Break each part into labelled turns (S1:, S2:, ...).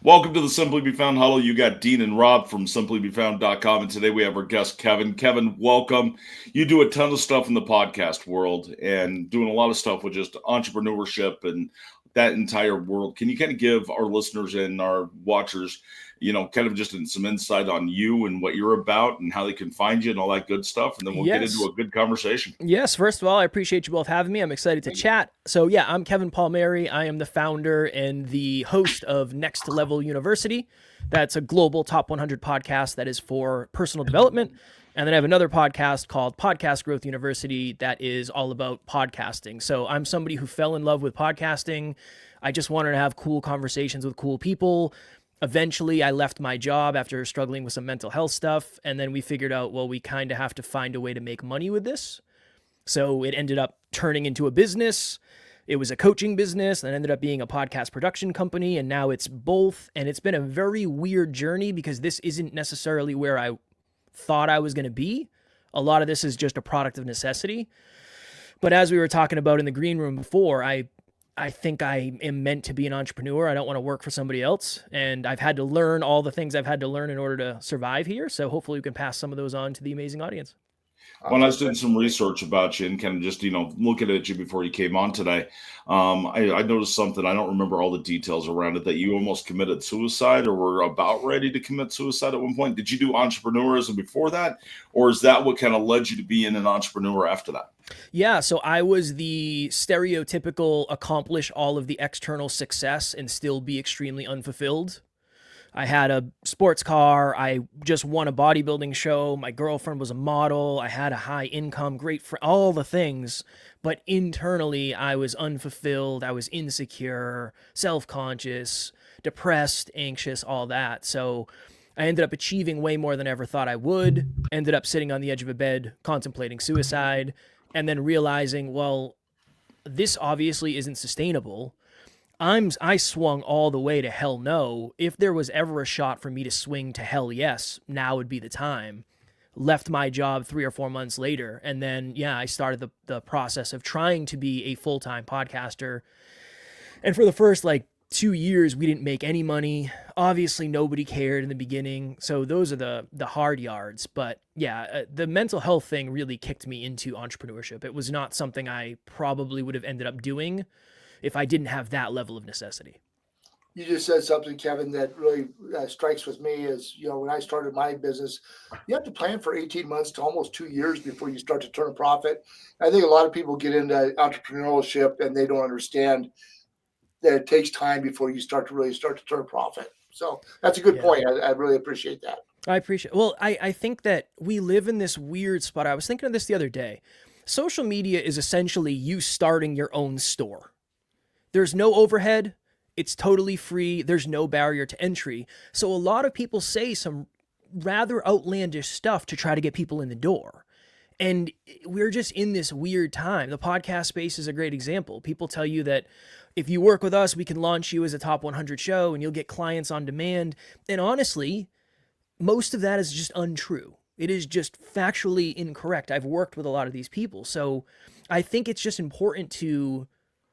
S1: Welcome to the Simply Be Found Huddle. You got Dean and Rob from simplybefound.com, and today we have our guest, Kevin. Kevin, welcome. You do a ton of stuff in the podcast world and doing a lot of stuff with just entrepreneurship and that entire world. Can you kind of give our listeners and our watchers, kind of just some insight on you and what you're about and how they can find you and all that good stuff? And then we'll get into a good conversation.
S2: Yes. First of all, I appreciate you both having me. I'm excited to chat. So yeah, I'm Kevin Palmieri. I am the founder and the host of Next Level University. That's a global top 100 podcast that is for personal development. And then I have another podcast called Podcast Growth University that is all about podcasting. So I'm somebody who fell in love with podcasting. I just wanted to have cool conversations with cool people. Eventually, I left my job after struggling with some mental health stuff. And then we figured out, well, we kind of have to find a way to make money with this. So it ended up turning into a business. It was a coaching business and ended up being a podcast production company. And now it's both. And it's been a very weird journey because this isn't necessarily where I thought I was going to be. A lot of this is just a product of necessity. But as we were talking about in the green room before, I think I am meant to be an entrepreneur. I don't want to work for somebody else. And I've had to learn all the things I've had to learn in order to survive here. So hopefully we can pass some of those on to the amazing audience.
S1: When I was doing some research about you and kind of just, looking at you before you came on today, I noticed something. I don't remember all the details around it, that you almost committed suicide or were about ready to commit suicide at one point. Did you do entrepreneurism before that? Or is that what kind of led you to being an entrepreneur after that?
S2: Yeah, so I was the stereotypical accomplish all of the external success and still be extremely unfulfilled. I had a sports car. I just won a bodybuilding show. My girlfriend was a model. I had a high income, great for all the things. But internally, I was unfulfilled. I was insecure, self-conscious, depressed, anxious, all that. So I ended up achieving way more than I ever thought I would. Ended up sitting on the edge of a bed, contemplating suicide, and then realizing, well, this obviously isn't sustainable. I swung all the way to hell no. If there was ever a shot for me to swing to hell yes, now would be the time. Left my job 3 or 4 months later. And then, I started the process of trying to be a full-time podcaster. And for the first 2 years, we didn't make any money. Obviously, nobody cared in the beginning. So those are the hard yards. But the mental health thing really kicked me into entrepreneurship. It was not something I probably would have ended up doing if I didn't have that level of necessity.
S3: You just said something, Kevin, that really strikes with me is, when I started my business, you have to plan for 18 months to almost 2 years before you start to turn a profit. I think a lot of people get into entrepreneurship and they don't understand that it takes time before you start to turn a profit. So that's a good point. I really appreciate that.
S2: I appreciate it. Well, I think that we live in this weird spot. I was thinking of this the other day. Social media is essentially you starting your own store. There's no overhead. It's totally free. There's no barrier to entry. So a lot of people say some rather outlandish stuff to try to get people in the door. And we're just in this weird time. The podcast space is a great example. People tell you that if you work with us, we can launch you as a top 100 show and you'll get clients on demand. And honestly, most of that is just untrue. It is just factually incorrect. I've worked with a lot of these people. So I think it's just important to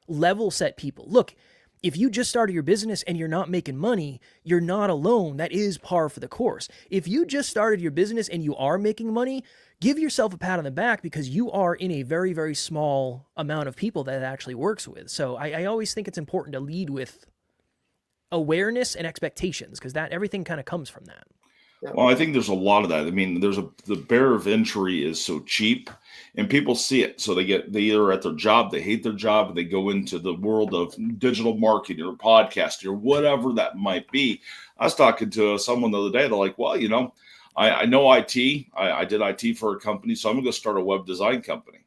S2: level set people. Look, if you just started your business and you're not making money, you're not alone. That is par for the course. If you just started your business and you are making money, give yourself a pat on the back because you are in a very, very small amount of people that it actually works with. So I always think it's important to lead with awareness and expectations because that everything kind of comes from that.
S1: Well, I think there's a lot of that. I mean, the barrier of entry is so cheap and people see it. So they either at their job, they hate their job, and they go into the world of digital marketing or podcasting or whatever that might be. I was talking to someone the other day. They're like, well, I know IT. I did IT for a company, so I'm going to start a web design company.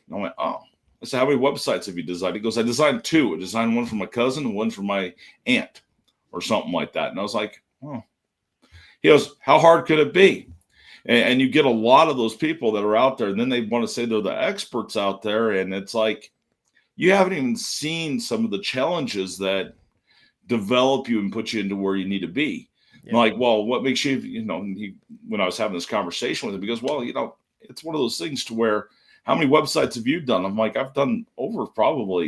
S1: And I went, oh. I said, how many websites have you designed? He goes, I designed 2. I designed one for my cousin and one for my aunt or something like that. And I was like, oh. He goes, how hard could it be? And you get a lot of those people that are out there, and then they want to say they're the experts out there. And it's like, you haven't even seen some of the challenges that develop you and put you into where you need to be. Yeah. Like, well, what makes you, when I was having this conversation with him, he goes, well, it's one of those things to where, how many websites have you done? I'm like, I've done over 20,000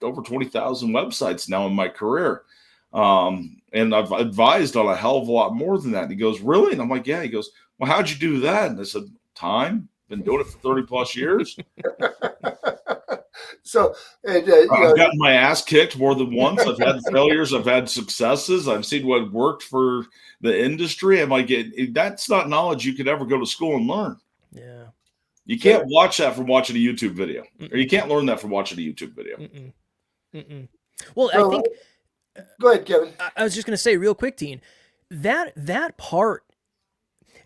S1: websites now in my career. And I've advised on a hell of a lot more than that. And he goes, really? And I'm like, yeah. He goes, well, how'd you do that? And I said, time. Been doing it for 30 plus years.
S3: So, and,
S1: I've gotten my ass kicked more than once. I've had failures. I've had successes. I've seen what worked for the industry. I'm like, that's not knowledge you could ever go to school and learn.
S2: Yeah.
S1: You can't watch that from watching a YouTube video, or you can't learn that from watching a YouTube video.
S2: Well, I think.
S3: Go ahead, Kevin.
S2: I was just going to say real quick, Dean, that part,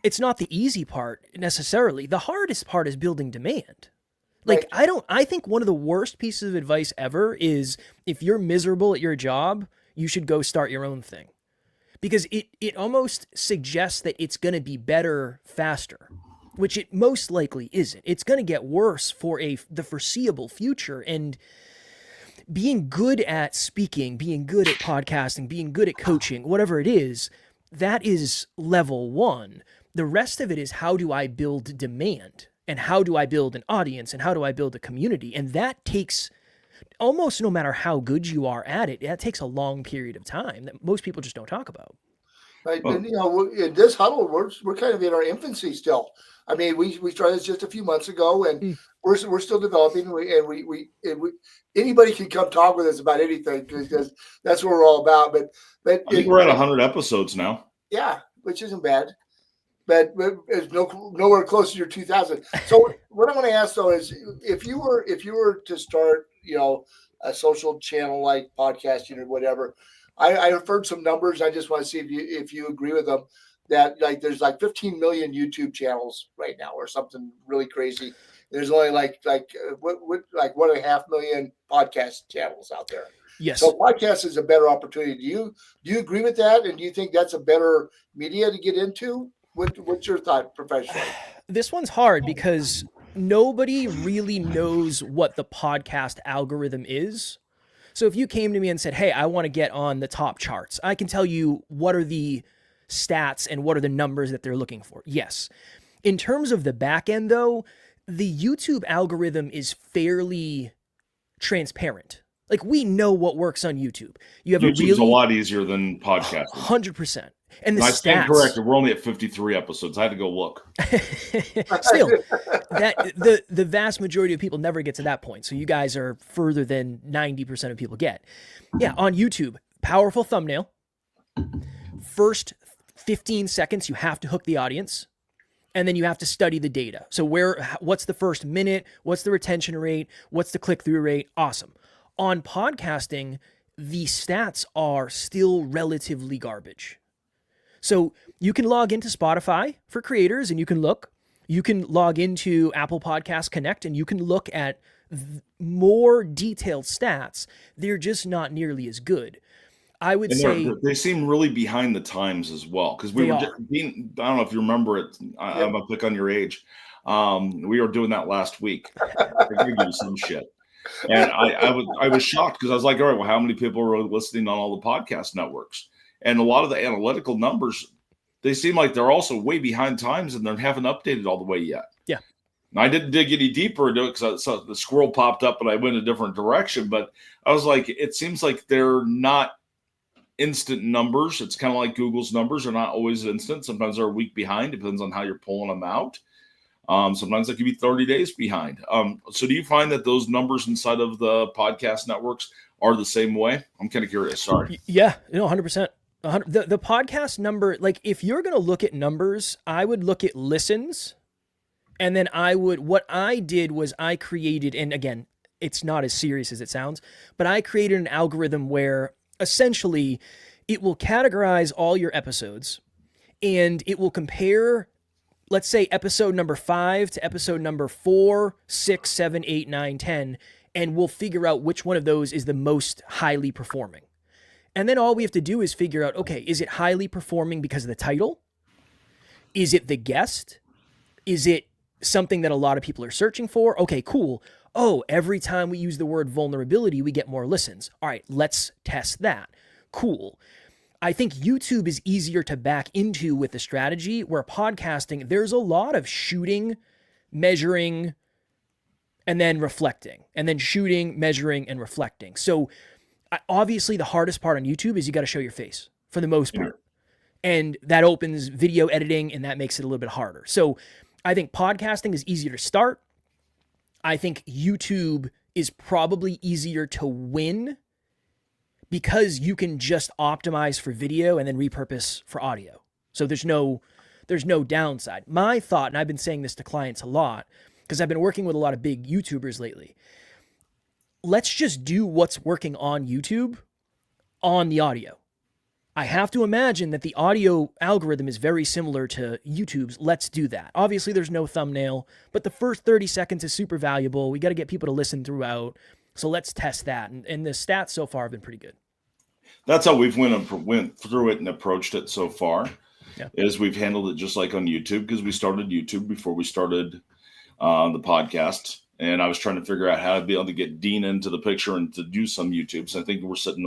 S2: it's not the easy part necessarily. The hardest part is building demand. Like, right. I think one of the worst pieces of advice ever is if you're miserable at your job, you should go start your own thing, because it almost suggests that it's going to be better faster, which it most likely isn't. It's going to get worse for the foreseeable future. And being good at speaking, being good at podcasting, being good at coaching, whatever it is, that is level one. The rest of it is, how do I build demand? And how do I build an audience? And how do I build a community? And that takes, almost no matter how good you are at it, that takes a long period of time that most people just don't talk about.
S3: Right. And, in this huddle, we're kind of in our infancy still. I mean, we started this just a few months ago, and we're still developing. And we anybody can come talk with us about anything, because that's what we're all about. But
S1: I think we're at 100 episodes now.
S3: Yeah, which isn't bad. But it's nowhere close to your 2,000. So what I'm going to ask though is, if you were to start, a social channel like podcasting or whatever, I've heard some numbers. I just want to see if you agree with them, that like there's like 15 million YouTube channels right now or something really crazy. There's only like 1.5 million podcast channels out there.
S2: Yes.
S3: So podcast is a better opportunity. Do you agree with that? And do you think that's a better media to get into? What's your thought professionally?
S2: This one's hard because nobody really knows what the podcast algorithm is. So if you came to me and said, hey, I want to get on the top charts, I can tell you what are the stats and what are the numbers that they're looking for. Yes. In terms of the back end, though, the YouTube algorithm is fairly transparent. Like, we know what works on YouTube.
S1: YouTube's a lot easier than podcasting.
S2: 100%. And the
S1: I
S2: stats.
S1: stand corrected. We're only at 53 episodes. I had to go look.
S2: Still, the vast majority of people never get to that point. So you guys are further than 90% of people get. Yeah, on YouTube, powerful thumbnail. First 15 seconds, you have to hook the audience. And then you have to study the data. So what's the first minute? What's the retention rate? What's the click-through rate? Awesome. On podcasting, the stats are still relatively garbage. So you can log into Spotify for creators and you can look. You can log into Apple Podcast Connect and you can look at more detailed stats. They're just not nearly as good. I would say
S1: they seem really behind the times as well, because I don't know if you remember it. I'm gonna pick on your age. We were doing that last week. I gave you some shit, and I was shocked, because I was like, all right, well, how many people are really listening on all the podcast networks? And a lot of the analytical numbers, they seem like they're also way behind times, and they haven't updated all the way yet.
S2: Yeah.
S1: And I didn't dig any deeper into it because the squirrel popped up and I went a different direction. But I was like, it seems like they're not instant numbers. It's kind of like Google's numbers are not always instant. Sometimes they're a week behind. Depends on how you're pulling them out. Sometimes they could be 30 days behind. So do you find that those numbers inside of the podcast networks are the same way? I'm kind of curious. Sorry.
S2: Yeah, 100%. The podcast number, like, if you're going to look at numbers, I would look at listens. And then what I did was I created, and again, it's not as serious as it sounds, but I created an algorithm where essentially it will categorize all your episodes and it will compare, let's say, episode number 5 to episode number 4, 6, 7, 8, 9, 10, and we'll figure out which one of those is the most highly performing. And then all we have to do is figure out, okay, is it highly performing because of the title? Is it the guest? Is it something that a lot of people are searching for? Okay, cool. Oh, every time we use the word vulnerability, we get more listens. All right, let's test that. Cool. I think YouTube is easier to back into with the strategy, where podcasting, there's a lot of shooting, measuring, and then reflecting, and then shooting, measuring, and reflecting. So Obviously, the hardest part on YouTube is you got to show your face for the most part. And that opens video editing and that makes it a little bit harder. So I think podcasting is easier to start. I think YouTube is probably easier to win because you can just optimize for video and then repurpose for audio. So there's no downside. My thought, and I've been saying this to clients a lot because I've been working with a lot of big YouTubers lately. Let's just do what's working on YouTube on the audio. I have to imagine that the audio algorithm is very similar to YouTube's. Let's do that. Obviously, there's no thumbnail, but the first 30 seconds is super valuable. We got to get people to listen throughout. So let's test that. And the stats so far have been pretty good.
S1: That's how we've went through it and approached it so far.
S2: Yeah.
S1: Is we've handled it just like on YouTube, because we started YouTube before we started the podcast. And I was trying to figure out how to be able to get Dean into the picture and to do some YouTube. So I think we're sitting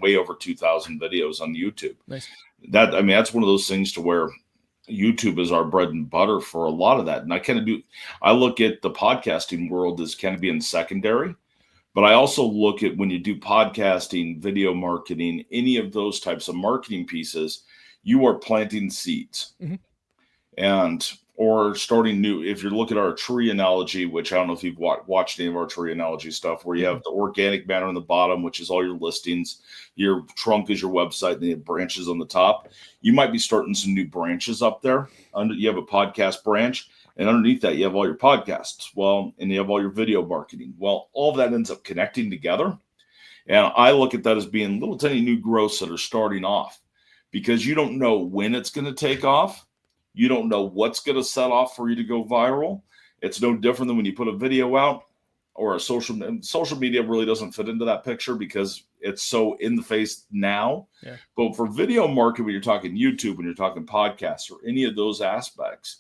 S1: way over 2,000 videos on YouTube.
S2: Nice.
S1: That's one of those things to where YouTube is our bread and butter for a lot of that. And I look at the podcasting world as kind of being secondary, but I also look at when you do podcasting, video marketing, any of those types of marketing pieces, you are planting seeds. Mm-hmm. Or starting new. If you look at our tree analogy, which I don't know if you've watched any of our tree analogy stuff, where you have the organic matter on the bottom, which is all your listings, your trunk is your website, and the branches on the top. You might be starting some new branches up there. You have a podcast branch, and underneath that, you have all your podcasts. Well, and you have all your video marketing. Well, all of that ends up connecting together. And I look at that as being little tiny new growths that are starting off, because you don't know when it's going to take off. You don't know what's going to set off for you to go viral. It's no different than when you put a video out, or a social media really doesn't fit into that picture because it's so in the face now. Yeah. But for video marketing, when you're talking YouTube, when you're talking podcasts, or any of those aspects,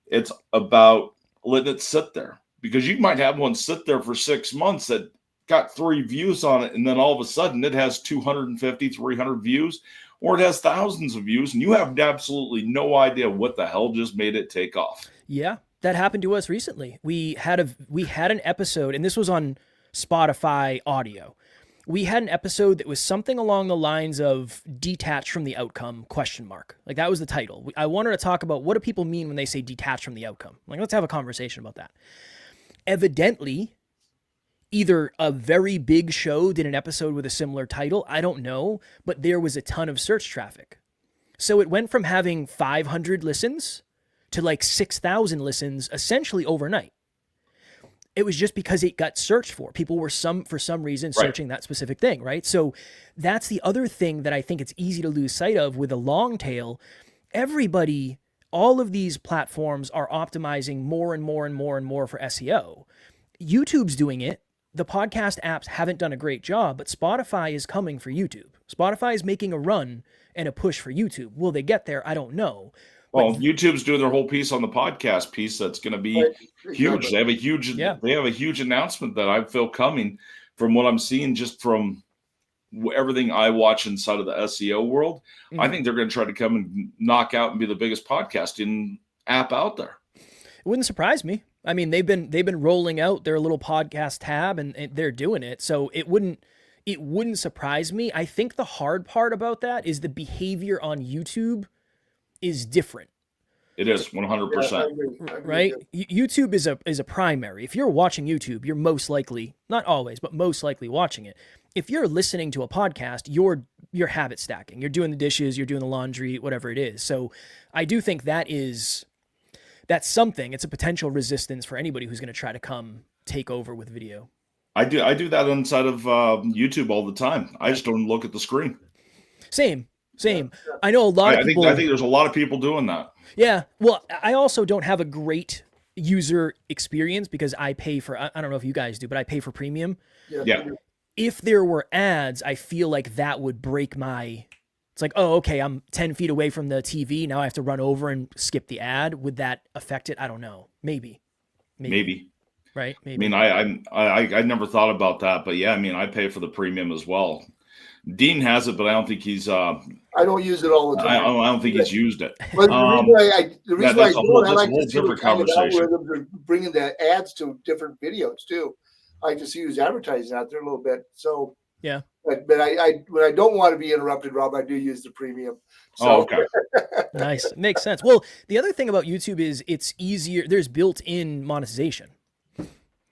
S1: it's about letting it sit there, because you might have one sit there for 6 months that got 3 views on it. And then all of a sudden it has 250, 300 views. Or it has thousands of views, and you have absolutely no idea what the hell just made it take off.
S2: Yeah, that happened to us recently. We had an episode, and this was on Spotify audio. We had an episode that was something along the lines of "detached from the outcome?" ? Like, that was the title. I wanted to talk about what do people mean when they say detached from the outcome. Like, let's have a conversation about that. Evidently, either a very big show did an episode with a similar title, I don't know, but there was a ton of search traffic. So it went from having 500 listens to like 6,000 listens essentially overnight. It was just because it got searched for. People were for some reason searching that specific thing, right? So that's the other thing that I think it's easy to lose sight of with a long tail. Everybody, all of these platforms are optimizing more and more and more and more for SEO. YouTube's doing it. The podcast apps haven't done a great job, but Spotify is coming for YouTube. Spotify is making a run and a push for YouTube. Will they get there? I don't know.
S1: Well, YouTube's doing their whole piece on the podcast piece. That's going to be huge. They have a huge announcement that I feel coming from what I'm seeing just from everything I watch inside of the SEO world. Mm-hmm. I think they're going to try to come and knock out and be the biggest podcasting app out there.
S2: It wouldn't surprise me. I mean, they've been rolling out their little podcast tab and they're doing it. So it wouldn't surprise me. I think the hard part about that is the behavior on YouTube is different.
S1: It is 100%.
S2: Right? YouTube is a primary. If you're watching YouTube, you're most likely, not always, but most likely watching it. If you're listening to a podcast, you're habit stacking. You're doing the dishes, you're doing the laundry, whatever it is. So I do think that's something. It's a potential resistance for anybody who's going to try to come take over with video.
S1: I do that inside of YouTube all the time. I just don't look at the screen.
S2: Same. I know a lot of people.
S1: I think there's a lot of people doing that.
S2: Yeah. Well, I also don't have a great user experience because I pay for, I don't know if you guys do, but I pay for premium.
S1: Yeah.
S2: If there were ads, I feel like that would break it's like, oh, okay, I'm 10 feet away from the TV. Now I have to run over and skip the ad. Would that affect it? I don't know. Maybe. Right? Maybe.
S1: I mean, I never thought about that, but yeah, I mean, I pay for the premium as well. Dean has it, but I don't think he's.
S3: I don't use it all the time.
S1: I don't think he's used it.
S3: But the reason why I don't, I like to see what kind of
S1: conversation.
S3: algorithms are bringing the ads to different videos too. I like to see who's advertising out there a little bit. So
S2: Yeah.
S3: But I when I don't want to be interrupted, Rob, I do use the premium.
S1: Oh,
S3: So
S1: okay.
S2: Nice. Makes sense. Well, the other thing about YouTube is it's easier. There's built-in monetization,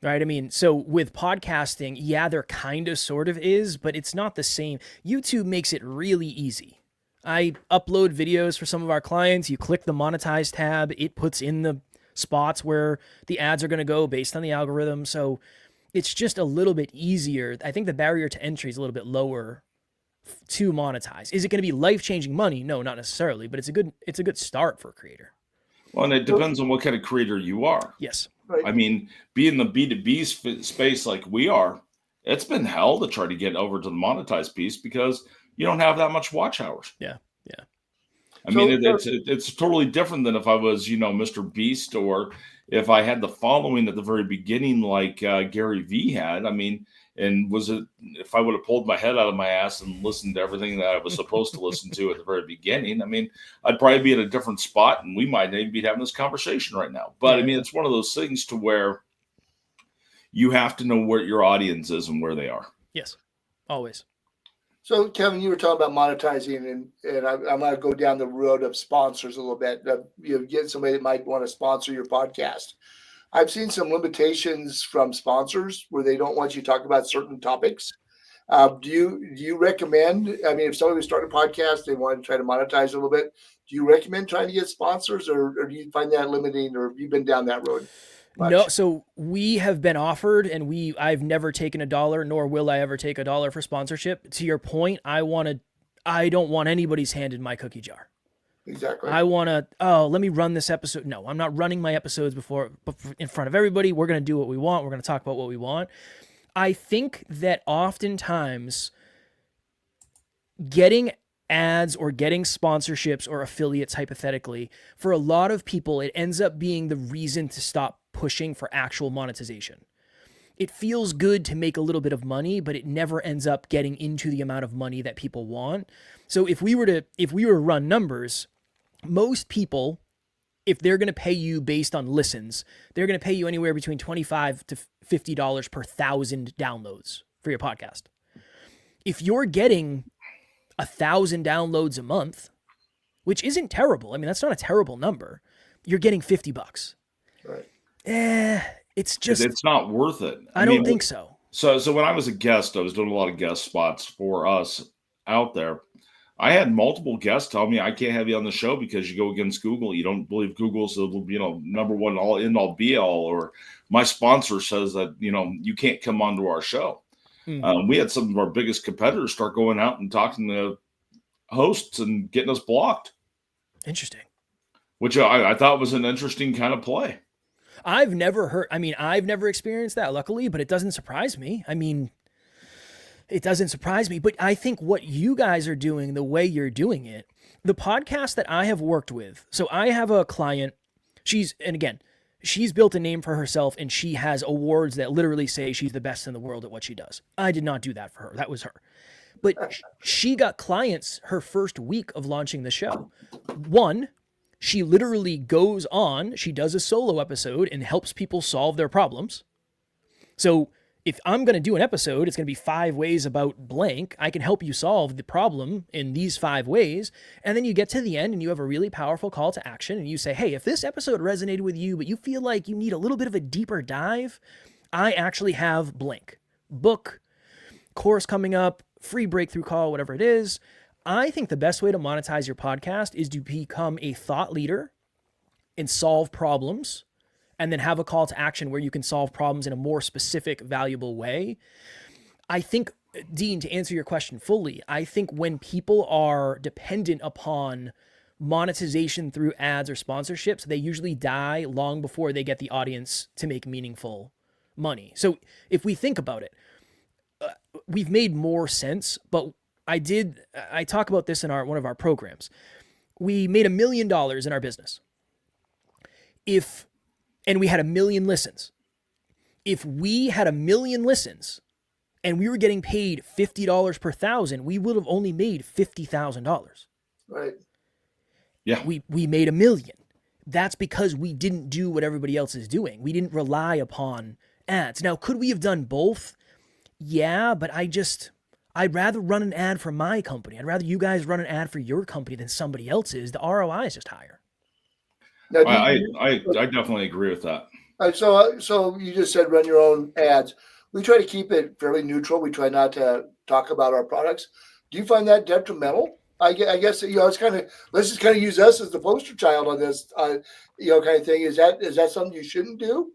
S2: right? I mean, so with podcasting, yeah, there kind of sort of is, but it's not the same. YouTube makes it really easy. I upload videos for some of our clients. You click the Monetize tab, it puts in the spots where the ads are going to go based on the algorithm. So it's just a little bit easier. I think the barrier to entry is a little bit lower to monetize. Is it going to be life-changing money? No, not necessarily, but it's a good start for a creator.
S1: Well, and it depends on what kind of creator you are.
S2: Yes.
S3: right.
S1: I mean, being the B2B space like we are, it's been hell to try to get over to the monetized piece because you don't have that much watch hours.
S2: Yeah. Yeah.
S1: I mean, it's totally different than if I was, Mr. Beast, or if I had the following at the very beginning, like Gary Vee had. I mean, and if I would have pulled my head out of my ass and listened to everything that I was supposed to listen to at the very beginning, I mean, I'd probably be at a different spot, and we might even be having this conversation right now. But I mean, it's one of those things to where you have to know where your audience is and where they are.
S2: Yes. Always.
S3: So, Kevin, you were talking about monetizing, and I'm going to go down the road of sponsors a little bit. Get somebody that might want to sponsor your podcast. I've seen some limitations from sponsors where they don't want you to talk about certain topics. Do you recommend? I mean, if somebody was starting a podcast, they want to try to monetize a little bit. Do you recommend trying to get sponsors, or do you find that limiting, or have you been down that road much?
S2: No, so we have been offered, and I've never taken $1, nor will I ever take $1 for sponsorship. To your point, I don't want anybody's hand in my cookie jar.
S3: Exactly.
S2: I want to, let me run this episode. No, I'm not running my episodes before in front of everybody. We're going to do what we want. We're going to talk about what we want. I think that oftentimes getting ads or getting sponsorships or affiliates, hypothetically, for a lot of people, it ends up being the reason to stop pushing for actual monetization. It feels good to make a little bit of money, but it never ends up getting into the amount of money that people want. So if we were to run numbers, most people, if they're going to pay you based on listens, they're going to pay you anywhere between $25 to $50 per 1,000 downloads for your podcast. If you're getting 1,000 downloads a month, which isn't terrible. I mean, that's not a terrible number. You're getting $50.
S3: Right.
S2: It's
S1: not worth it.
S2: I don't think so.
S1: So when I was a guest, I was doing a lot of guest spots for us out there. I had multiple guests tell me I can't have you on the show because you go against Google. You don't believe Google's the number one all end all be all, or my sponsor says that you can't come onto our show. We had some of our biggest competitors start going out and talking to hosts and getting us blocked.
S2: Interesting.
S1: Which I thought was an interesting kind of play.
S2: I've never experienced that, luckily, but it doesn't surprise me. I mean, it doesn't surprise me, but I think what you guys are doing, the way you're doing it, the podcast that I have worked with, so I have a client, she's built a name for herself, and she has awards that literally say she's the best in the world at what she does. I did not do that for her. That was her. But she got clients her first week of launching the show. One, she literally goes on, she does a solo episode and helps people solve their problems. So if I'm going to do an episode, it's going to be 5 ways about blank. I can help you solve the problem in these 5 ways. And then you get to the end and you have a really powerful call to action. And you say, hey, if this episode resonated with you, but you feel like you need a little bit of a deeper dive, I actually have blank. Book, course coming up, free breakthrough call, whatever it is. I think the best way to monetize your podcast is to become a thought leader and solve problems, and then have a call to action where you can solve problems in a more specific, valuable way. I think, Dean, to answer your question fully, I think when people are dependent upon monetization through ads or sponsorships, they usually die long before they get the audience to make meaningful money. So if we think about it, we've made more sense, but I talk about this in one of our programs. We made $1 million in our business. And we had 1 million listens. If we had 1 million listens and we were getting paid $50 per 1,000, we would have only made $50,000.
S3: Right.
S1: Yeah.
S2: We made 1 million. That's because we didn't do what everybody else is doing. We didn't rely upon ads. Now, could we have done both? Yeah, but I'd rather run an ad for my company. I'd rather you guys run an ad for your company than somebody else's. The ROI is just higher.
S3: Now,
S1: I definitely agree with that.
S3: so you just said run your own ads. We try to keep it fairly neutral. We try not to talk about our products. Do you find that detrimental? I guess it's kind of, let's just kind of use us as the poster child on this, kind of thing. Is that something you shouldn't do?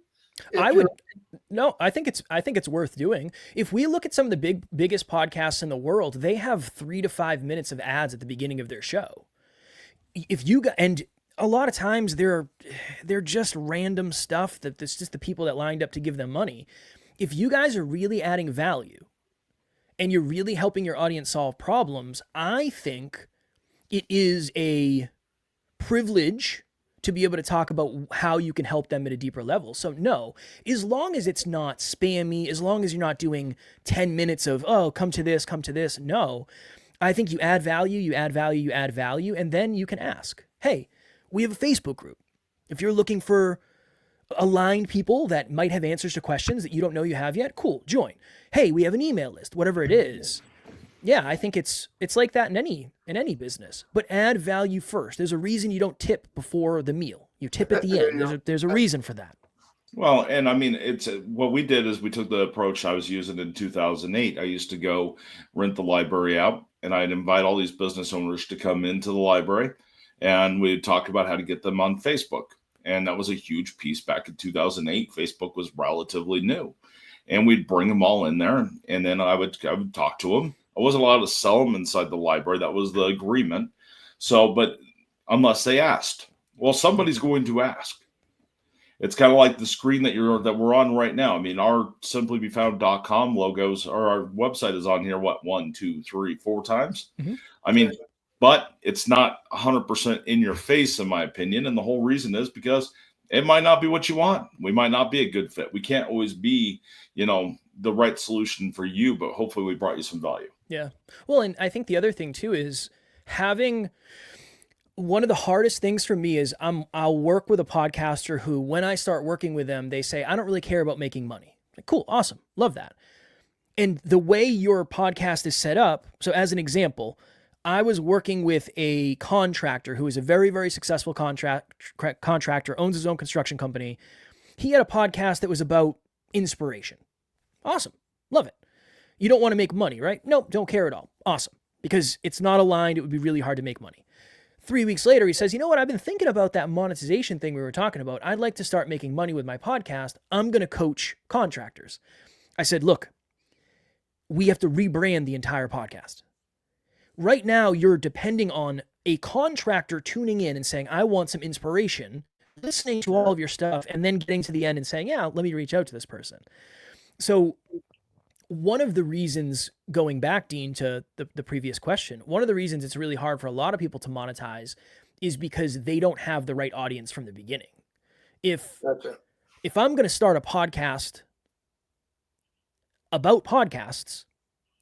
S2: I think it's worth doing. If we look at some of the biggest podcasts in the world, they have 3 to 5 minutes of ads at the beginning of their show. And a lot of times they're just random stuff that's just the people that lined up to give them money. If you guys are really adding value and you're really helping your audience solve problems, I think it is a privilege to be able to talk about how you can help them at a deeper level. So no, as long as it's not spammy, as long as you're not doing 10 minutes of, oh, come to this. No, I think you add value, and then you can ask, hey, we have a Facebook group. If you're looking for aligned people that might have answers to questions that you don't know you have yet, cool, join. Hey, we have an email list, whatever it is. Yeah, I think it's like that in any business. But add value first. There's a reason you don't tip before the meal. You tip at the end. There's a reason for that.
S1: Well, and I mean, it's what we did is we took the approach I was using in 2008. I used to go rent the library out, and I'd invite all these business owners to come into the library, and we'd talk about how to get them on Facebook. And that was a huge piece back in 2008. Facebook was relatively new, and we'd bring them all in there, and then I would talk to them. I wasn't allowed to sell them inside the library. That was the agreement. So, but unless they asked, well, somebody's going to ask. It's kind of like the screen that we're on right now. I mean, our simplybefound.com logos, or our website is on here, 1, 2, 3, 4 times. Mm-hmm. I mean, but it's not 100% in your face, in my opinion. And the whole reason is because it might not be what you want. We might not be a good fit. We can't always be, the right solution for you, but hopefully we brought you some value.
S2: Yeah. Well, and I think the other thing too is having one of the hardest things for me is I'll work with a podcaster who, when I start working with them, they say, I don't really care about making money. Like, cool. Awesome. Love that. And the way your podcast is set up. So as an example, I was working with a contractor who is a very, very successful contractor, owns his own construction company. He had a podcast that was about inspiration. Awesome. Love it. You don't want to make money, right? Nope, don't care at all. Awesome. Because it's not aligned. It would be really hard to make money. 3 weeks later, he says, you know what? I've been thinking about that monetization thing we were talking about. I'd like to start making money with my podcast. I'm going to coach contractors. I said, look, we have to rebrand the entire podcast. Right now, you're depending on a contractor tuning in and saying, I want some inspiration, listening to all of your stuff, and then getting to the end and saying, yeah, let me reach out to this person. So one of the reasons, going back, Dean, to the previous question, one of the reasons it's really hard for a lot of people to monetize is because they don't have the right audience from the beginning. If I'm going to start a podcast about podcasts,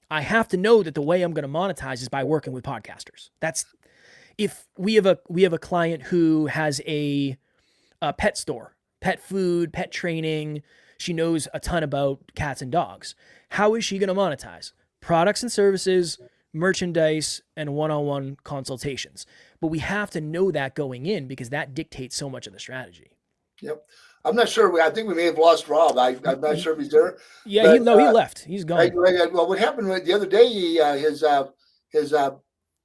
S2: I have to know that the way I'm going to monetize is by working with podcasters. That's if we have a client who has a pet store, pet food, pet training. She knows a ton about cats and dogs. How is she going to monetize? Products and services, merchandise, and one-on-one consultations. But we have to know that going in because that dictates so much of the strategy.
S3: Yep. I'm not sure. I think we may have lost Rob. I'm not sure if he's there.
S2: Yeah, but, he left. He's gone.
S3: Well, what happened the other day, his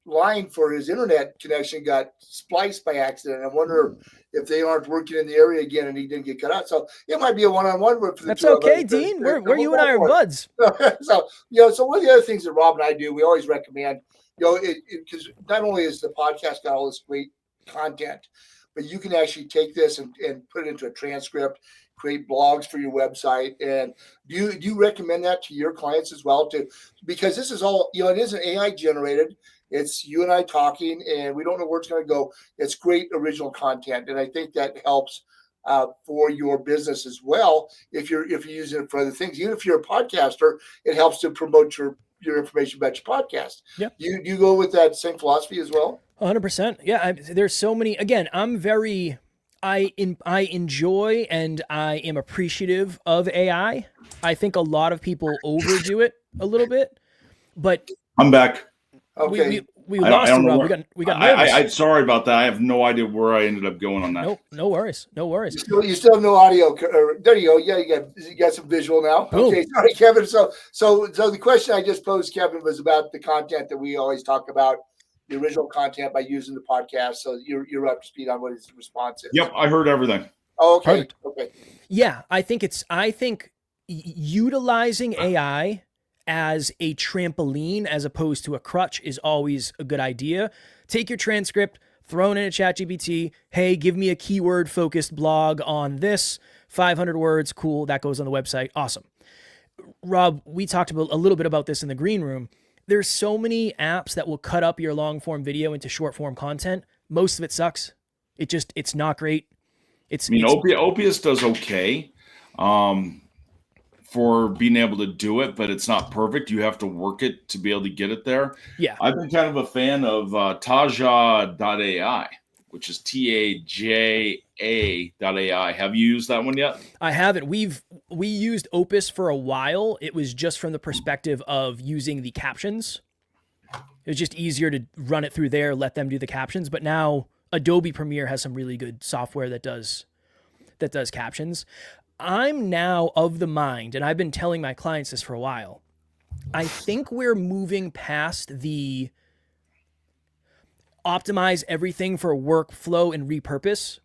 S3: line for his internet connection got spliced by accident. I wonder if they aren't working in the area again and he didn't get cut out. So it might be a one-on-one for the
S2: That's
S3: two
S2: okay,
S3: of us.
S2: Dean. We're you and I are buds.
S3: So one of the other things that Rob and I do, we always recommend, because not only is the podcast got all this great content, but you can actually take this and put it into a transcript, create blogs for your website. And do you recommend that to your clients as well? Because this is all, it isn't AI generated. It's you and I talking, and we don't know where it's going to go. It's great original content, and I think that helps for your business as well. If you're using it for other things, even if you're a podcaster, it helps to promote your information about your podcast.
S2: Yeah.
S3: You go with that same philosophy as well?
S2: 100%. Yeah. There's so many. Again, I enjoy and I am appreciative of AI. I think a lot of people overdo it a little bit. But
S1: I'm back.
S3: Okay.
S2: we lost you, Rob. We got nervous.
S1: I'm sorry about that. I have no idea where I ended up going on that.
S2: No worries. No worries.
S3: You still have no audio. There you go. Yeah, you got some visual now.
S2: Boom.
S3: Okay, sorry, Kevin. So the question I just posed, Kevin, was about the content that we always talk about, the original content by using the podcast. So you're up to speed on what his response is.
S1: Yep, I heard everything.
S3: Oh, okay.
S2: Perfect.
S3: Okay.
S2: Yeah, I think utilizing AI as a trampoline as opposed to a crutch is always a good idea. Take your transcript, throw it in a ChatGPT. Hey, give me a keyword focused blog on this, 500 words. Cool. That goes on the website. Awesome. Rob, we talked a little bit about this in the green room. There's so many apps that will cut up your long form video into short form content. Most of it sucks. It's not great.
S1: Opius does okay for being able to do it, but it's not perfect. You have to work it to be able to get it there.
S2: Yeah.
S1: I've been kind of a fan of Taja.ai, which is TAJA.ai. Have you used that one yet?
S2: I haven't. We used Opus for a while. It was just from the perspective of using the captions. It was just easier to run it through there, let them do the captions. But now Adobe Premiere has some really good software that does captions. I'm now of the mind, and I've been telling my clients this for a while, I think we're moving past the optimize everything for workflow and repurpose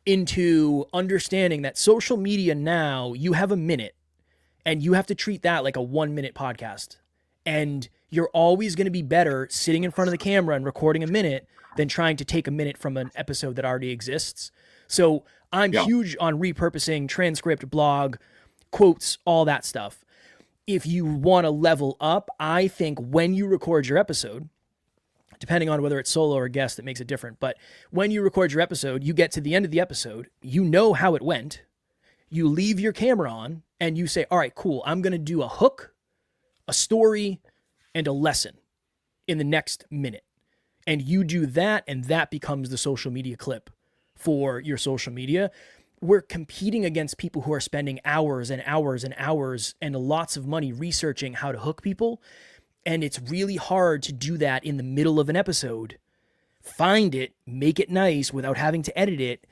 S2: into understanding that social media now, you have a minute and you have to treat that like a 1 minute podcast. And you're always going to be better sitting in front of the camera and recording a minute than trying to take a minute from an episode that already exists. So I'm huge on repurposing, transcript, blog, quotes, all that stuff. If you want to level up, I think when you record your episode, depending on whether it's solo or guest, it makes it different. But when you record your episode, you get to the end of the episode, you know how it went, you leave your camera on, and you say, all right, cool, I'm going to do a hook, a story, and a lesson in the next minute. And you do that, and that becomes the social media clip for your social media. We're competing against people who are spending hours and hours and hours and lots of money researching how to hook people. And it's really hard to do that in the middle of an episode. Find it, make it nice without having to edit it.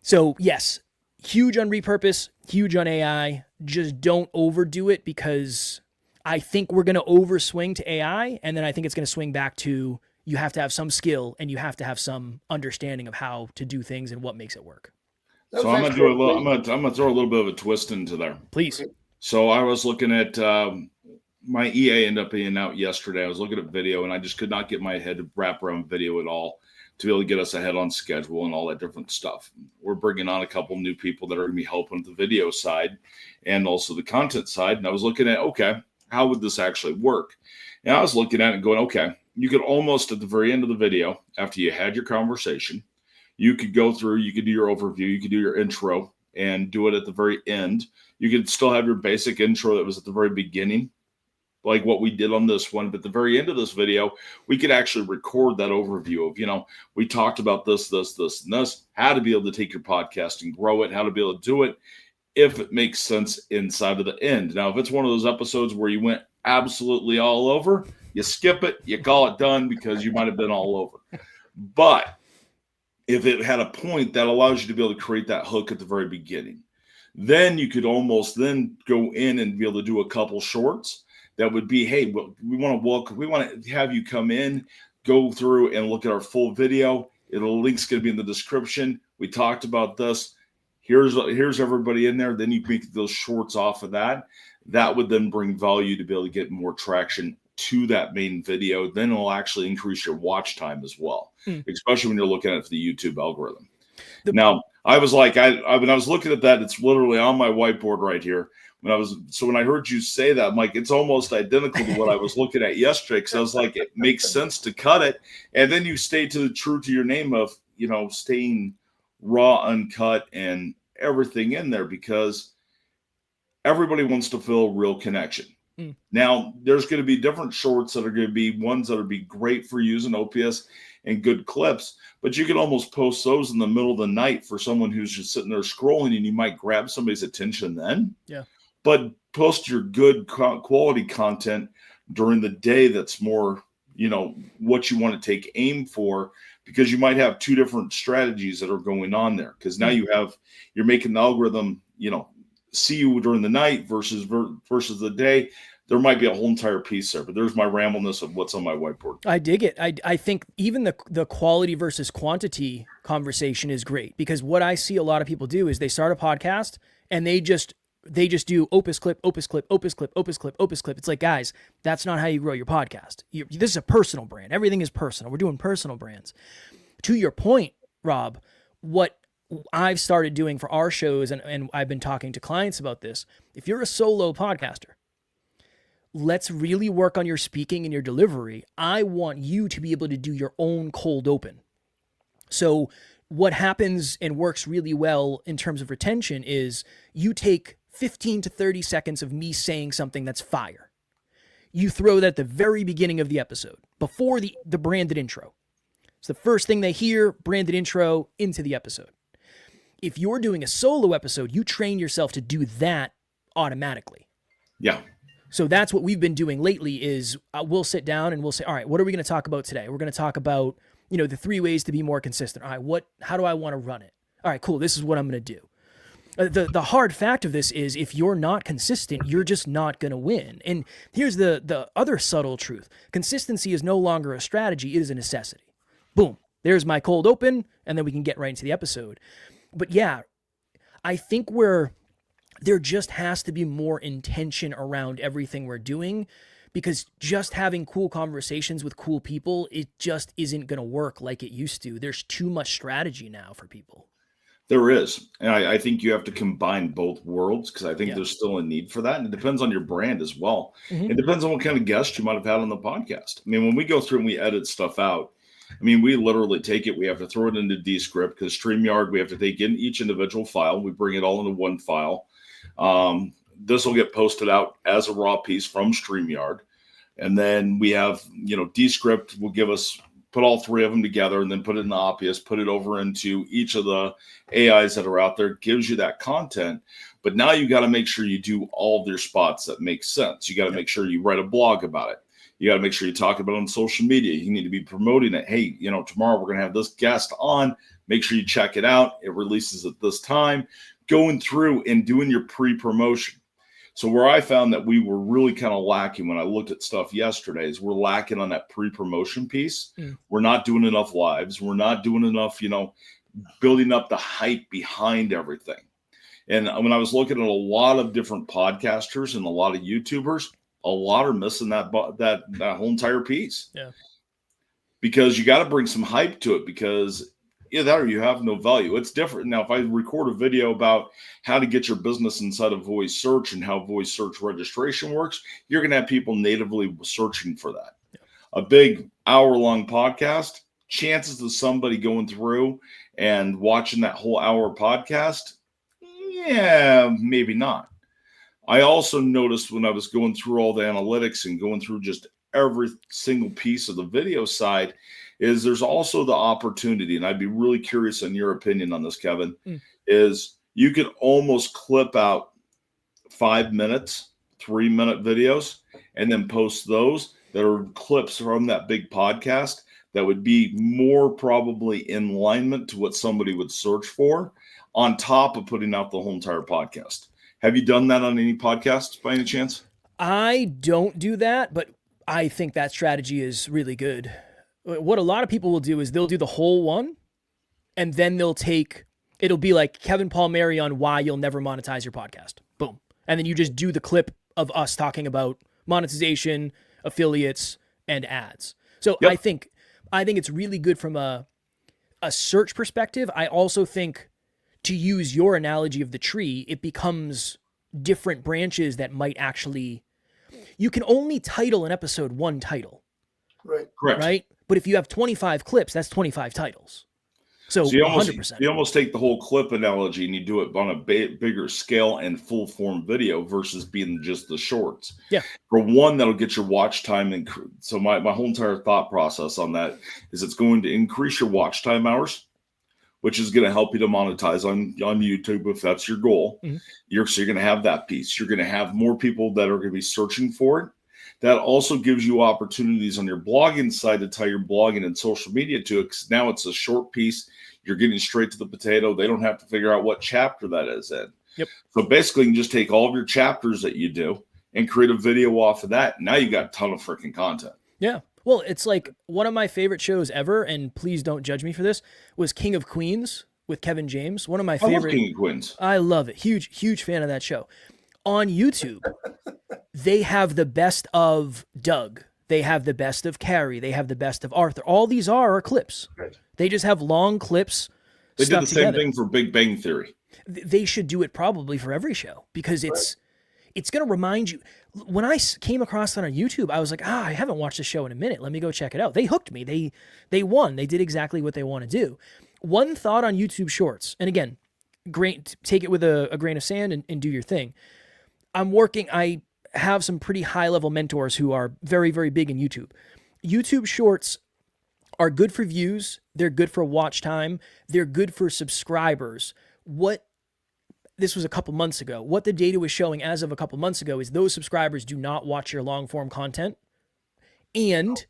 S2: So yes, huge on repurpose, huge on AI. Just don't overdo it, because I think we're going to overswing to AI. And then I think it's going to swing back to you have to have some skill and you have to have some understanding of how to do things and what makes it work.
S1: So I'm gonna do a little. I'm gonna throw a little bit of a twist into there.
S2: Please.
S1: So I was looking at my EA ended up being out yesterday. I was looking at video and I just could not get my head to wrap around video at all to be able to get us ahead on schedule and all that different stuff. We're bringing on a couple new people that are going to be helping with the video side and also the content side. And I was looking at, okay, how would this actually work? And I was looking at it and going, okay, you could almost at the very end of the video, after you had your conversation, you could go through, you could do your overview, you could do your intro and do it at the very end. You could still have your basic intro that was at the very beginning, like what we did on this one. But at the very end of this video, we could actually record that overview of, we talked about this, and this, how to be able to take your podcast and grow it, how to be able to do it, if it makes sense inside of the end. Now, if it's one of those episodes where you went absolutely all over, you skip it, you call it done because you might have been all over. But if it had a point that allows you to be able to create that hook at the very beginning, then you could almost then go in and be able to do a couple shorts that would be, hey, we want to have you come in, go through and look at our full video. The link's going to be in the description. We talked about this. Here's everybody in there. Then you make those shorts off of that. That would then bring value to be able to get more traction to that main video. Then it'll actually increase your watch time as well, especially when you're looking at the YouTube algorithm. Now, I was like, when I was looking at that, it's literally on my whiteboard right here. When I heard you say that, I'm like, it's almost identical to what I was looking at yesterday. Because I was like, it makes sense to cut it, and then you stay true to your name of staying raw, uncut, and everything in there, because everybody wants to feel real connection. Now, there's going to be different shorts that are going to be ones that would be great for using OPS and good clips, but you can almost post those in the middle of the night for someone who's just sitting there scrolling, and you might grab somebody's attention then.
S2: Yeah.
S1: But post your good quality content during the day that's more, what you want to take aim for, because you might have two different strategies that are going on there. Because now you're making the algorithm, see you during the night versus the day. There might be a whole entire piece there, but there's my rambleness of what's on my whiteboard.
S2: I dig it. I think even the quality versus quantity conversation is great, because what I see a lot of people do is they start a podcast and they just do opus clip, opus clip, opus clip, opus clip, opus clip. It's like, guys, that's not how you grow your podcast. This is a personal brand. Everything is personal. We're doing personal brands. To your point, Rob, what I've started doing for our shows, and I've been talking to clients about this, if you're a solo podcaster, let's really work on your speaking and your delivery. I want you to be able to do your own cold open. So what happens and works really well in terms of retention is you take 15 to 30 seconds of me saying something that's fire. You throw that at the very beginning of the episode, before the branded intro. It's the first thing they hear, branded intro, into the episode. If you're doing a solo episode, you train yourself to do that automatically.
S1: Yeah.
S2: So that's what we've been doing lately is we'll sit down and we'll say, all right, what are we going to talk about today? We're going to talk about, the 3 ways to be more consistent. All right, how do I want to run it? All right, cool. This is what I'm going to do. The hard fact of this is if you're not consistent, you're just not going to win. And here's the other subtle truth. Consistency is no longer a strategy. It is a necessity. Boom. There's my cold open, and then we can get right into the episode. But yeah, I think there just has to be more intention around everything we're doing, because just having cool conversations with cool people, it just isn't going to work like it used to. There's too much strategy now for people.
S1: There is. And I think you have to combine both worlds, because I think there's still a need for that. And it depends on your brand as well. Mm-hmm. It depends on what kind of guest you might have had on the podcast. I mean, when we go through and we edit stuff out, we literally take it. We have to throw it into Descript, because StreamYard, we have to take in each individual file. We bring it all into one file. This will get posted out as a raw piece from StreamYard. And then we have, Descript will put all 3 of them together and then put it in the Opus, put it over into each of the AIs that are out there, gives you that content. But now you got to make sure you do all of your spots that make sense. You got to make sure you write a blog about it. You got to make sure you talk about it on social media. You need to be promoting it. Hey, tomorrow we're going to have this guest on. Make sure you check it out. It releases at this time. Going through and doing your pre-promotion. So where I found that we were really kind of lacking when I looked at stuff yesterday is we're lacking on that pre-promotion piece. We're not doing enough lives. We're not doing enough, building up the hype behind everything. And when I was looking at a lot of different podcasters and a lot of YouTubers, a lot are missing that whole entire piece. Yeah. Because you got to bring some hype to it, because either that or you have no value. It's different. Now, if I record a video about how to get your business inside of voice search and how voice search registration works, you're going to have people natively searching for that. Yeah. A big hour-long podcast, chances of somebody going through and watching that whole hour podcast, yeah, maybe not. I also noticed when I was going through all the analytics and going through just every single piece of the video side, is there's also the opportunity, and I'd be really curious on your opinion on this, Kevin, is you could almost clip out 5 minutes, 3-minute videos, and then post those that are clips from that big podcast that would be more probably in alignment to what somebody would search for, on top of putting out the whole entire podcast. Have you done that on any podcasts by any chance?
S2: I don't do that, but I think that strategy is really good. What a lot of people will do is they'll do the whole one, and then it'll be like Kevin Palmieri on why you'll never monetize your podcast. Boom. And then you just do the clip of us talking about monetization, affiliates, and ads. So yep. I think it's really good from a search perspective. I also think, to use your analogy of the tree, it becomes different branches that might actually, you can only title an episode one title.
S3: Right.
S1: Correct.
S2: Right? But if you have 25 clips, that's 25 titles. So
S1: you
S2: 100%.
S1: You almost take the whole clip analogy and you do it on a bigger scale and full form video versus being just the shorts.
S2: Yeah.
S1: For one, that'll get your watch time. And so my whole entire thought process on that is it's going to increase your watch time hours, which is going to help you to monetize on YouTube if that's your goal. Mm-hmm. You're going to have that piece. You're going to have more people that are going to be searching for it. that also gives you opportunities on your blogging side to tie your blogging and social media to it. Because now it's a short piece. You're getting straight to the potato. They don't have to figure out what chapter that is in.
S2: Yep.
S1: So basically, you can just take all of your chapters that you do and create a video off of that. Now you got a ton of freaking content.
S2: Yeah. Well, it's like one of my favorite shows ever, and please don't judge me for this, was King of Queens with Kevin James. One of my favorite.
S1: I love King of Queens.
S2: I love it. Huge fan of that show. On YouTube, they have the best of Doug. They have the best of Carrie. They have the best of Arthur. All these are clips.
S3: Right.
S2: They just have long clips.
S1: They did the same
S2: together.
S1: thing for Big Bang Theory.
S2: They should do it probably for every show because it's going to remind you. When I came across that on YouTube, I was like, I haven't watched the show in a minute. Let me go check it out. They hooked me. They won. They did exactly what they want to do. One thought on YouTube Shorts, and again, great. Take it with a grain of sand and do your thing. I have some pretty high level mentors who are very, very big in YouTube. YouTube Shorts are good for views. They're good for watch time. They're good for subscribers. This was a couple months ago. What the data was showing as of a couple months ago is those subscribers do not watch your long form content. And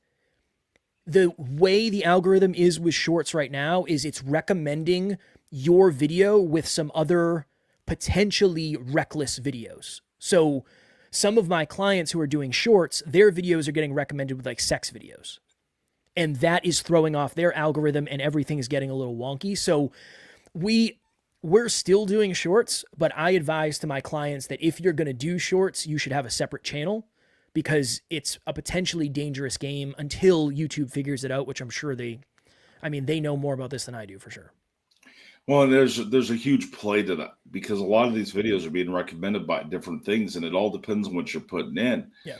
S2: the way the algorithm is with Shorts right now is it's recommending your video with some other potentially reckless videos. So some of my clients who are doing Shorts, their videos are getting recommended with like sex videos. And that is throwing off their algorithm and everything is getting a little wonky. So we're still doing Shorts, but I advise to my clients that if you're going to do Shorts, you should have a separate channel because it's a potentially dangerous game until YouTube figures it out, which I'm sure they know more about this than I do for sure.
S1: Well, and there's a huge play to that because a lot of these videos are being recommended by different things, and it all depends on what you're putting in.
S2: Yeah.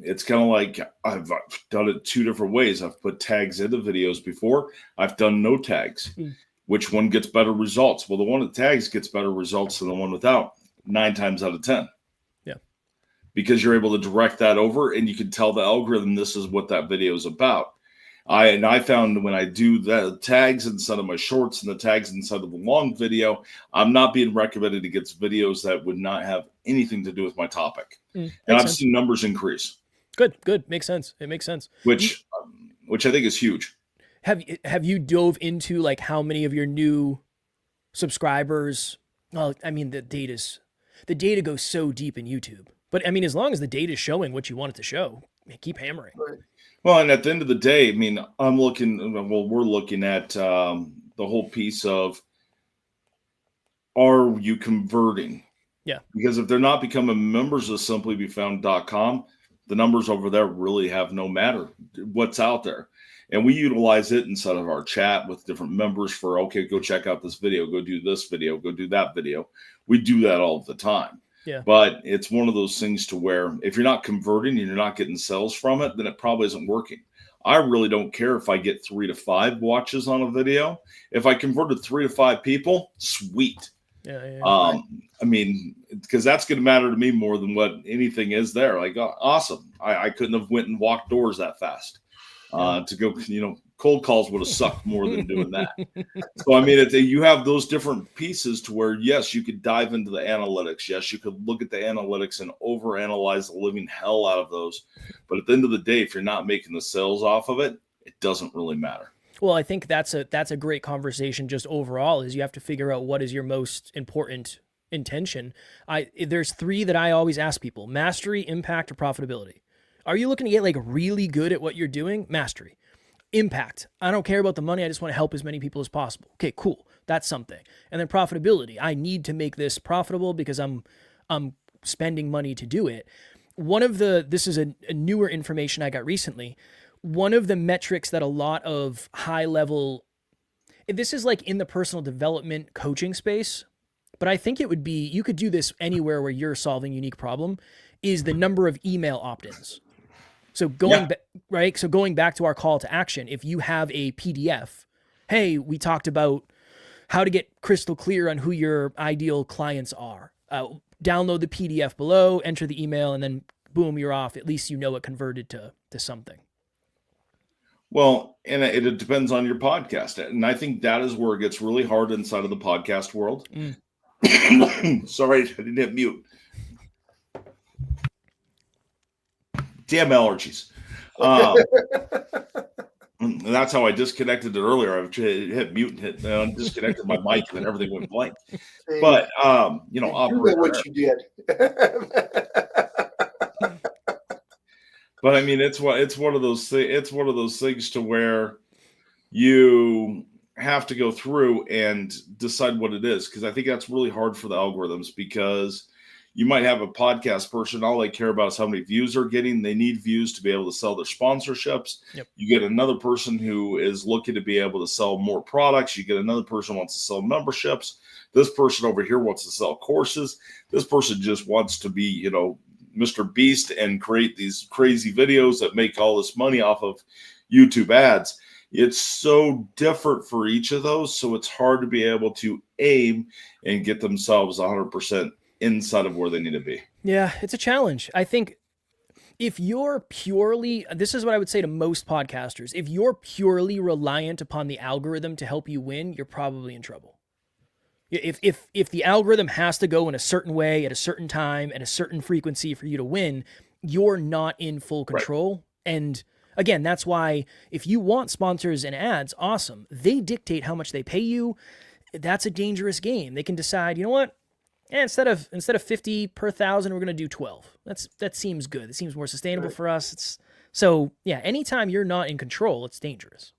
S1: It's kind of like I've done it two different ways. I've put tags into videos before. I've done no tags. Which one gets better results? Well, the one with tags gets better results than the one without 9 times out of 10.
S2: Yeah.
S1: Because you're able to direct that over, and you can tell the algorithm this is what that video is about. I found when I do the tags instead of my shorts and the tags inside of the long video, I'm not being recommended against videos that would not have anything to do with my topic. And I've seen numbers increase.
S2: Good. Makes sense. It makes sense. Which
S1: I think is huge.
S2: Have you dove into like how many of your new subscribers? Well, I mean, the data goes so deep in YouTube, but I mean, as long as the data is showing what you want it to show, keep hammering.
S3: Right.
S1: Well, and at the end of the day, I mean, we're looking at the whole piece of, are you converting?
S2: Yeah.
S1: Because if they're not becoming members of simplybefound.com, the numbers over there really have no matter what's out there. And we utilize it inside of our chat with different members for, okay, go check out this video, go do this video, go do that video. We do that all the time.
S2: Yeah.
S1: But it's one of those things to where if you're not converting and you're not getting sales from it, then it probably isn't working. I really don't care if I get 3 to 5 watches on a video. If I converted 3 to 5 people, sweet.
S2: Yeah.
S1: I mean, because that's going to matter to me more than what anything is there. Like, awesome. I couldn't have went and walked doors that fast. To go, cold calls would have sucked more than doing that. So, I mean, you have those different pieces to where, yes, you could dive into the analytics. Yes, you could look at the analytics and overanalyze the living hell out of those. But at the end of the day, if you're not making the sales off of it, it doesn't really matter.
S2: Well, I think that's a great conversation just overall is you have to figure out what is your most important intention. There's 3 that I always ask people: mastery, impact, or profitability. Are you looking to get like really good at what you're doing? Mastery. Impact. I don't care about the money. I just want to help as many people as possible. Okay, cool. That's something. And then profitability. I need to make this profitable because I'm spending money to do it. This is a newer information I got recently. One of the metrics that a lot of high level, this is like in the personal development coaching space, but I think it would be, you could do this anywhere where you're solving a unique problem, is the number of email opt-ins. So going back to our call to action, if you have a PDF, hey, we talked about how to get crystal clear on who your ideal clients are. Download the PDF below, enter the email, and then boom, you're off. At least you know it converted to something.
S1: Well, and it depends on your podcast. And I think that is where it gets really hard inside of the podcast world. Sorry, I didn't hit mute. Damn allergies. And that's how I disconnected it earlier. I hit mute and disconnected my mic, and then everything went blank. But you know, operator,
S3: what you did.
S1: But I mean, it's one of those things. It's one of those things to where you have to go through and decide what it is, because I think that's really hard for the algorithms, because you might have a podcast person, all they care about is how many views they're getting. They need views to be able to sell their sponsorships.
S2: Yep.
S1: You get another person who is looking to be able to sell more products. You get another person who wants to sell memberships. This person over here wants to sell courses. This person just wants to be, you know, Mr. Beast and create these crazy videos that make all this money off of YouTube ads. It's so different for each of those. So it's hard to be able to aim and get themselves 100% inside of where they need to be.
S2: Yeah, it's a challenge. I think if you're purely, this is what I would say to most podcasters, if you're purely reliant upon the algorithm to help you win, you're probably in trouble. If the algorithm has to go in a certain way at a certain time at a certain frequency for you to win, you're not in full control. Right. And again, that's why if you want sponsors and ads, awesome. They dictate how much they pay you. That's a dangerous game. They can decide, you know what? Instead of 50 per 1,000, we're going to do 12. That seems good. It seems more sustainable for us. So yeah, anytime you're not in control, it's dangerous.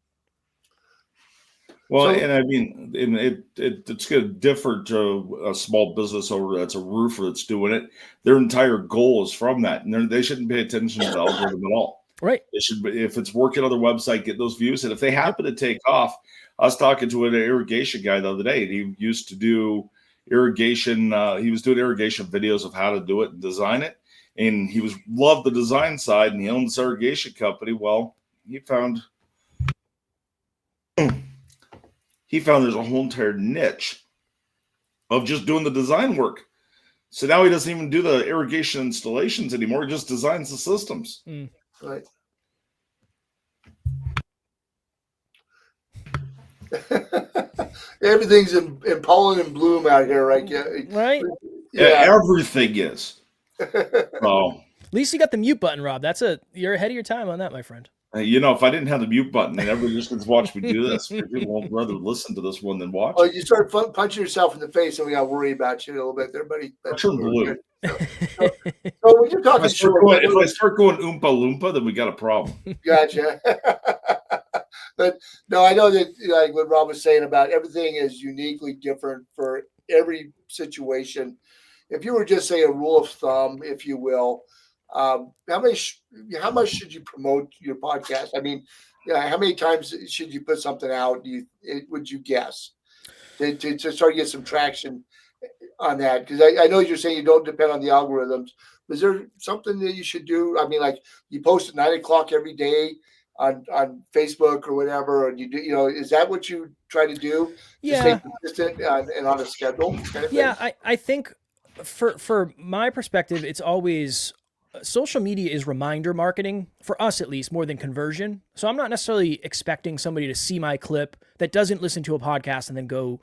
S1: Well, and I mean, it's going to differ to a small business owner that's a roofer that's doing it. Their entire goal is from that, and they shouldn't pay attention to the algorithm at all.
S2: Right.
S1: It should be, if it's working on their website, get those views, and if they happen to take off. I was talking to an irrigation guy the other day, and he used to do irrigation. He was doing irrigation videos of how to do it and design it, and he loved the design side, and he owned this irrigation company. Well, he found there's a whole entire niche of just doing the design work. So now he doesn't even do the irrigation installations anymore. He just designs the systems.
S3: Right. Everything's in pollen and bloom out here, right? Yeah.
S2: Right.
S1: Yeah. Everything is. Oh.
S2: At least you got the mute button, Rob. You're ahead of your time on that, my friend.
S1: You know, if I didn't have the mute button and everybody just gets to watch me do this, people won't rather listen to this one than watch.
S3: Oh, you start punching yourself in the face, and we got to worry about you a little bit there, buddy.
S1: Turn blue.
S3: So when you're talking
S1: if I start going oompa loompa, then we got a problem.
S3: Gotcha. But no, I know that like what Rob was saying about everything is uniquely different for every situation. If you were just say a rule of thumb, if you will, how much should you promote your podcast? I mean, how many times should you put something out? Would you guess to start to get some traction on that? Because I know you're saying you don't depend on the algorithms. Is there something that you should do? I mean, like you post at 9:00 every day on Facebook or whatever, and you do, is that what you try to do?
S2: Yeah.
S3: To stay consistent and on a schedule? Kind of
S2: thing? I think for my perspective, it's always social media is reminder marketing, for us at least, more than conversion. So I'm not necessarily expecting somebody to see my clip that doesn't listen to a podcast and then go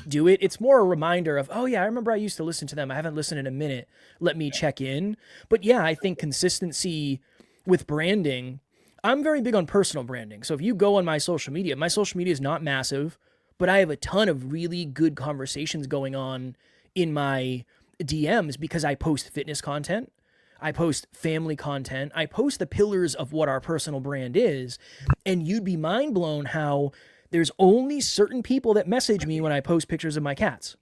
S2: do it. It's more a reminder of, oh yeah, I remember I used to listen to them. I haven't listened in a minute. Let me check in. But yeah, I think consistency with branding, I'm very big on personal branding. So if you go on my social media is not massive, but I have a ton of really good conversations going on in my DMs because I post fitness content. I post family content. I post the pillars of what our personal brand is. And you'd be mind blown how there's only certain people that message me when I post pictures of my cats.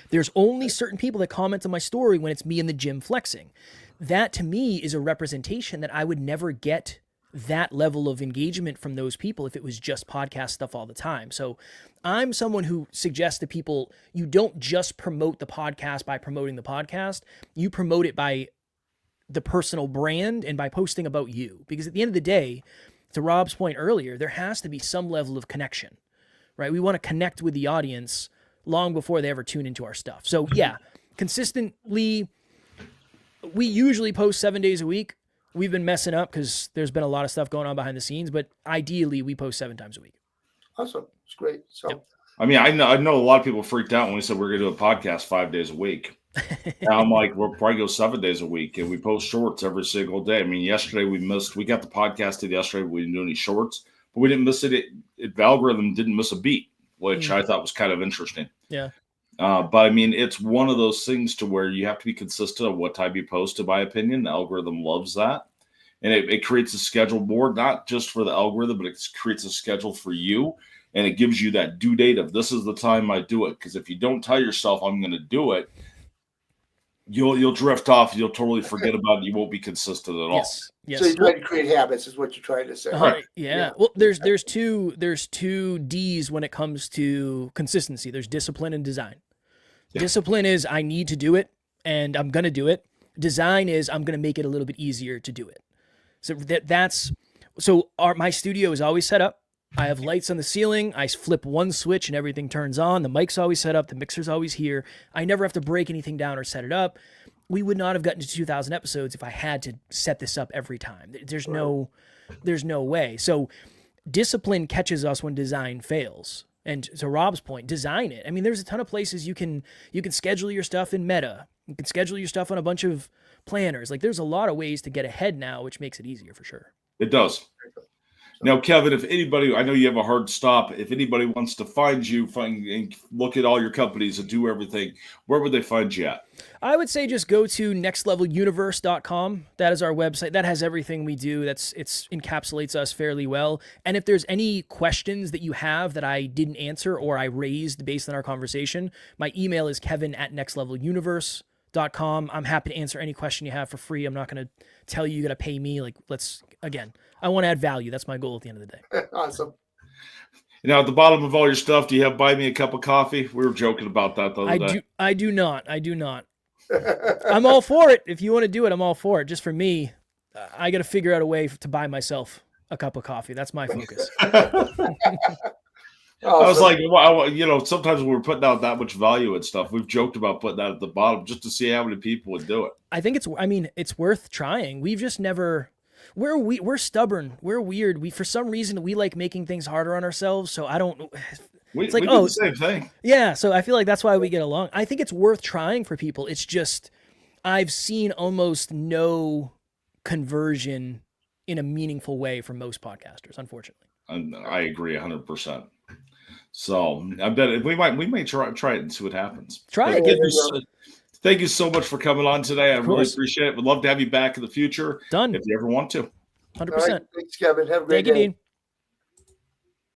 S2: There's only certain people that comment on my story when it's me in the gym flexing. That to me is a representation that I would never get that level of engagement from those people if it was just podcast stuff all the time. So I'm someone who suggests to people, you don't just promote the podcast by promoting the podcast. You promote it by the personal brand and by posting about you. Because at the end of the day, to Rob's point earlier, there has to be some level of connection, right? We want to connect with the audience long before they ever tune into our stuff. So yeah, consistently, we usually post 7 days a week. We've been messing up because there's been a lot of stuff going on behind the scenes, but ideally we post 7 times a week.
S3: Awesome. It's great. So,
S1: I mean, I know a lot of people freaked out when we said we're going to do a podcast 5 days a week. And I'm like, we'll probably go 7 days a week, and we post shorts every single day. I mean, yesterday we got the podcast in yesterday. We didn't do any shorts, but we didn't miss it. The algorithm didn't miss a beat, which I thought was kind of interesting.
S2: Yeah.
S1: But I mean, it's one of those things to where you have to be consistent of what time you post, in my opinion. The algorithm loves that. And it creates a schedule board, not just for the algorithm, but it creates a schedule for you. And it gives you that due date of this is the time I do it. Because if you don't tell yourself I'm going to do it, you'll drift off. You'll totally forget about it. You won't be consistent at all.
S2: Yes. Yes.
S3: So you try to create habits is what you're trying to say.
S2: Right. Yeah. Well, there's two D's when it comes to consistency. There's discipline and design. Yeah. Discipline is I need to do it and I'm going to do it. Design is I'm going to make it a little bit easier to do it. So my studio is always set up. I have lights on the ceiling. I flip one switch and everything turns on. The mic's always set up. The mixer's always here. I never have to break anything down or set it up. We would not have gotten to 2,000 episodes if I had to set this up every time. There's no way. So discipline catches us when design fails. And to Rob's point, design it. I mean, there's a ton of places you can schedule your stuff in Meta. You can schedule your stuff on a bunch of planners. Like there's a lot of ways to get ahead now, which makes it easier for sure.
S1: It does. Now, Kevin, if anybody, I know you have a hard stop. If anybody wants to find you, and look at all your companies and do everything, where would they find you at?
S2: I would say just go to nextleveluniverse.com. That is our website. That has everything we do. It encapsulates us fairly well. And if there's any questions that you have that I didn't answer or I raised based on our conversation, my email is kevin@nextleveluniverse.com. I'm happy to answer any question you have for free. I'm not going to tell you got to pay me. I want to add value. That's my goal at the end of the day.
S3: Awesome.
S1: Now, at the bottom of all your stuff, do you have buy me a cup of coffee? We were joking about that the other day.
S2: I do not. I'm all for it. If you want to do it, I'm all for it. Just for me, I got to figure out a way to buy myself a cup of coffee. That's my focus.
S1: I was like, well, sometimes when we're putting out that much value and stuff, we've joked about putting that at the bottom just to see how many people would do it.
S2: I think it's worth trying. We've just never, we're stubborn. We're weird. For some reason, we like making things harder on ourselves. So I don't,
S1: we do the same thing.
S2: Yeah. So I feel like that's why we get along. I think it's worth trying for people. It's just, I've seen almost no conversion in a meaningful way from most podcasters, unfortunately.
S1: I agree 100%. So I bet we might try it and see what happens.
S2: Try it.
S1: Thank you so much for coming on today. I really appreciate it. We'd love to have you back in the future.
S2: Done.
S1: If you ever want to.
S2: 100%.
S3: Right. Thanks, Kevin. Have a great day.
S2: Thank you, Dean.